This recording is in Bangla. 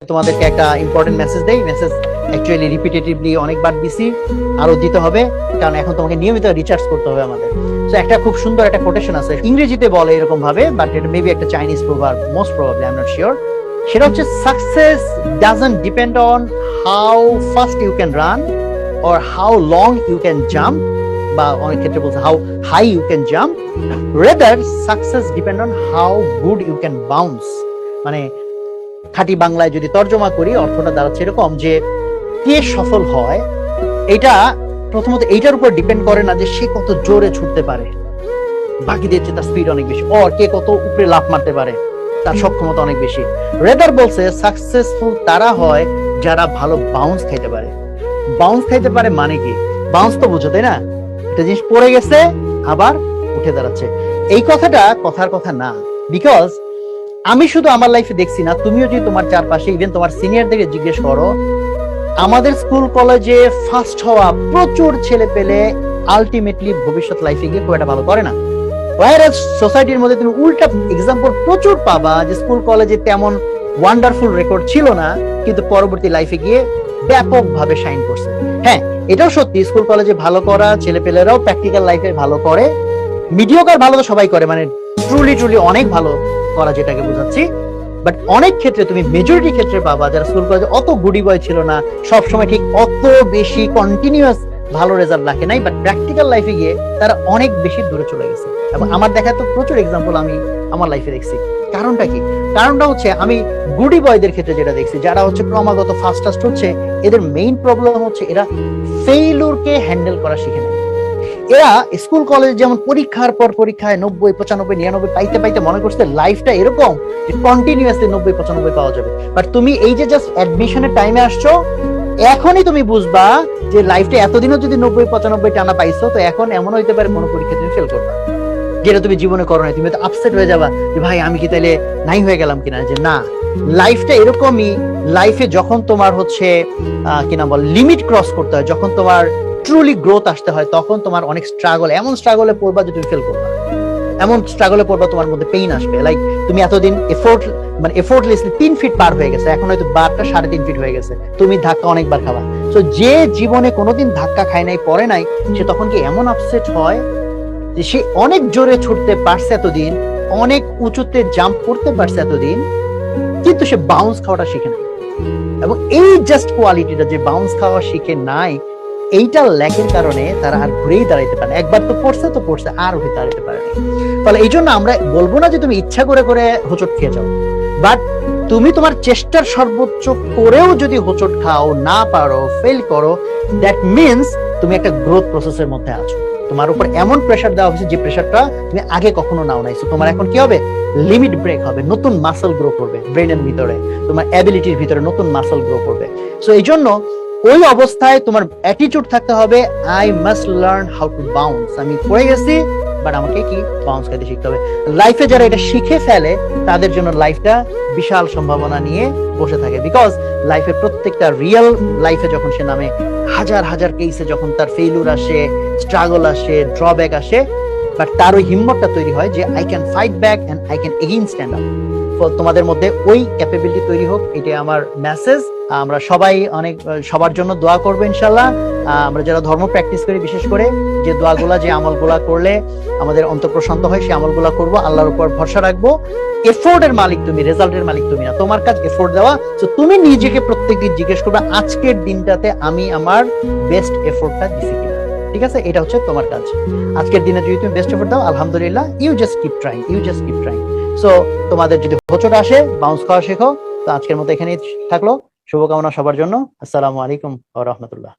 তোমাদেরকে একটা ইম্পর্টেন্ট মেসেজ দেই। মেসেজ অ্যাকচুয়ালি রিপিটেটিভলি অনেকবার দিছি, আরো দিতে হবে, কারণ এখন তোমাকে নিয়মিত রিচার্জ করতে হবে আমাদের। সো একটা খুব সুন্দর একটা কোটেশন আছে, ইংরেজিতে বলে এরকম ভাবে, বাট এটা মেবি একটা চাইনিজ প্রভাব, most probably, I am not sure. সেটা হচ্ছে success doesn't depend on how fast you can run or how long you can jump, বা অনেক ক্ষেত্রে বলছে how high you can jump, rather success depend on how good you can bounce. মানে খাঁটি বাংলায় যদি তর্জমা করি, অর্থটা দাঁড়াচ্ছে এরকম যে কে সফল হয় এটা প্রথমত এইটার উপর ডিপেন্ড করে না যে সে কত জোরে ছুটতে পারে, বাকিদের চেয়ে তার স্পিড অনেক বেশি, অর কে কত উপরে লাফ মারতে পারে, তার সক্ষমতা অনেক বেশি। রেদার বলছে সাকসেসফুল তারা হয় যারা ভালো বাউন্স খাইতে পারে। বাউন্স খাইতে পারে মানে কি? বাউন্স তো বুঝো, তাই না? একটা জিনিস পড়ে গেছে আবার উঠে দাঁড়াচ্ছে। এই কথাটা কথার কথা না, বিকজ আমি শুধু আমার লাইফে দেখছি না, তুমিও যদি তোমার চারপাশে ইভেন তোমার সিনিয়রদেরকে জিজ্ঞেস করো, আমাদের স্কুল কলেজে ফার্স্ট হওয়া প্রচুর ছেলে পেলে আলটিমেটলি ভবিষ্যৎ লাইফে গিয়ে খুব একটা ভালো করে না। ওয়াইরাস সোসাইটির মধ্যে তুমি উল্টা এক্সাম্পল প্রচুর পাবা যে স্কুল কলেজে তেমন ওয়ান্ডারফুল রেকর্ড ছিল না, কিন্তু পরবর্তী লাইফে গিয়ে ব্যাপকভাবে শাইন করছে। হ্যাঁ, এটাও সত্যি, স্কুল কলেজে ভালো করা ছেলে পেলেরাও প্র্যাকটিক্যাল লাইফে ভালো করে। মিডিওকার ভালো তো সবাই করে, মানে ট্রুলি অনেক ভালো করা যেটাকে বোঝাচ্ছি। বাট অনেক ক্ষেত্রে তুমি মেজরিটি ক্ষেত্রে পাবা যারা স্কুল কলেজে অত গুডি বয় ছিল না, সবসময় ঠিক অত বেশি কন্টিনিউয়াস ভালো রেজাল্ট রাখে নাই, বাট প্র্যাকটিক্যাল লাইফে গিয়ে তারা অনেক বেশি দূরে চলে গেছে। এবং আমার দেখা তো প্রচুর এক্সাম্পল আমি আমার লাইফে দেখছি। কারণটা কি? কারণটা হচ্ছে আমি গুডি বয়দের ক্ষেত্রে যেটা দেখছি, যারা হচ্ছে ক্রমাগত ফাস্ট হচ্ছে, এদের মেইন প্রবলেম হচ্ছে এরা ফেইলুরকে হ্যান্ডেল করা শিখে নেয়। এরা স্কুল কলেজ যেমন পরীক্ষার পর পরীক্ষায় 90, 95, 99 পাইতে পাইতে মনে করছে লাইফটা এরকম যে কন্টিনিউয়াসলি 90, 95 পাওয়া যাবে। বাট তুমি এই যে জাস্ট অ্যাডমিশনের টাইমে আসছো, এখনই তুমি বুঝবা যে লাইফটা এতদিনও যদি 90, 95 টানা পাইছো, তো এখন এমন হইতে পারে কোনো পরীক্ষা তুমি ফেল করবা, যেটা তুমি জীবনে করো নাই। তুমি তো আপসেট হয়ে যাবা যে ভাই আমি কি তাইলে নাই হয়ে গেলাম কিনা। যে না, লাইফটা এরকমই। লাইফে যখন তোমার হচ্ছে কিনা বল লিমিট ক্রস করতে হয়, যখন তোমার ট্রুলি গ্রোথ আসতে হয়, তখন তোমার অনেক স্ট্রাগল, এমন স্ট্রাগলে পড়বা যে তুমি ফেল করবা, এমন স্ট্রাগলে পড়বা তোমার মধ্যে পেইন আসবে। লাইক তুমি এতদিন এফোর্টলেসলি 3 ফিট পার হয়ে গেছে, এখন হয়তো বারটা 3.5 ফিট হয়ে গেছে, তুমি ধাক্কা অনেকবার খাবা। তো যে জীবনে কোনোদিন ধাক্কা খায় নাই, পড়ে নাই, সে তখন কি এমন আপসেট হয় যে সে অনেক জোরে ছুটতে পারছে এতদিন, অনেক উঁচুতে জাম্প করতে পারছে এতদিন, কিন্তু সে বাউন্স খাওয়াটা শিখে নাই। এবং এই জাস্ট কোয়ালিটিটা যে বাউন্স খাওয়া শিখে নাই, এইটা ল্যাকের কারণে তারা আর ঘুরেই দাঁড়াইতে পারে না। একবার তো পড়ছে আর উঠে দাঁড়াইতে পারে না। ফলে এই জন্য আমরা বলবো না যে তুমি ইচ্ছা করে করে হোঁচট খেয়ে যাও, বাট তুমি তোমার চেষ্টার সর্বোচ্চ করেও যদি হোঁচট খাও, না পারো, ফেল করো, দ্যাট মিনস তুমি একটা গ্রোথ প্রসেসের মধ্যে আছো। তোমার উপর এমন প্রেসার দেওয়া হয়েছে যে প্রেসারটা তুমি আগে কখনো নাও নাই। তোমার এখন কি হবে? লিমিট ব্রেক হবে, নতুন মাসল গ্রো করবে ব্রেনের ভিতরে, তোমার অ্যাবিলিটির ভিতরে নতুন মাসল গ্রো করবে। সো এই জন্য ওই অবস্থায় তোমার অ্যাটিটিউড থাকতে হবে, I must learn how to bounce. আমি পড়ে গেছি, বাট আমাকে কি বাউন্স করতে শিখতে হবে। লাইফে যারা এটা শিখে ফেলে, তাদের জন্য লাইফটা বিশাল সম্ভাবনা নিয়ে বসে থাকে। বিকজ লাইফে প্রত্যেকটা রিয়েল লাইফে যখন সে নামে, হাজার হাজার কেসে যখন তার ফেইলুর আসে, স্ট্রাগল আসে, ড্রব্যাক আসে, বাট তার ওই হিম্মতটা তৈরি হয় যে I can fight back end I can again stand up. তোমাদের মধ্যে ওই ক্যাপাবিলিটি তৈরি হোক, এটাই আমার মেসেজ। আমরা সবাই সবার জন্য দোয়া করবো ইনশাল্লাহ। আমরা যারা ধর্ম প্র্যাকটিস করি, বিশেষ করে যে দোয়াগুলা, যে আমলগুলা করলে আমাদের অন্তর প্রশান্ত হয়, সেই আমলগুলা করবো, আল্লাহর উপর ভরসা রাখবো। এফোর্টের মালিক তুমি, রেজাল্টের মালিক তুমি না। তোমার কাজ এফোর্ট দেওয়া। তো তুমি নিজেকে প্রত্যেকদিন জিজ্ঞেস করবে, আজকের দিনটাতে আমি আমার বেস্ট এফোর্টটা দিছি কিনা। ঠিক আছে, এটা হচ্ছে তোমার কাজ। আজকের দিনে যদি তুমি বেস্ট এফোর্ট দাও, আলহামদুলিল্লাহ, you just keep trying. So তোমাদের যদি হোঁচট আসে, বাউন্স খাওয়া শেখো। তো আজকের মতো এখানেই থাকলো। শুভকামনা সবার জন্য। আসসালামু আলাইকুম ওয়া রাহমাতুল্লাহ।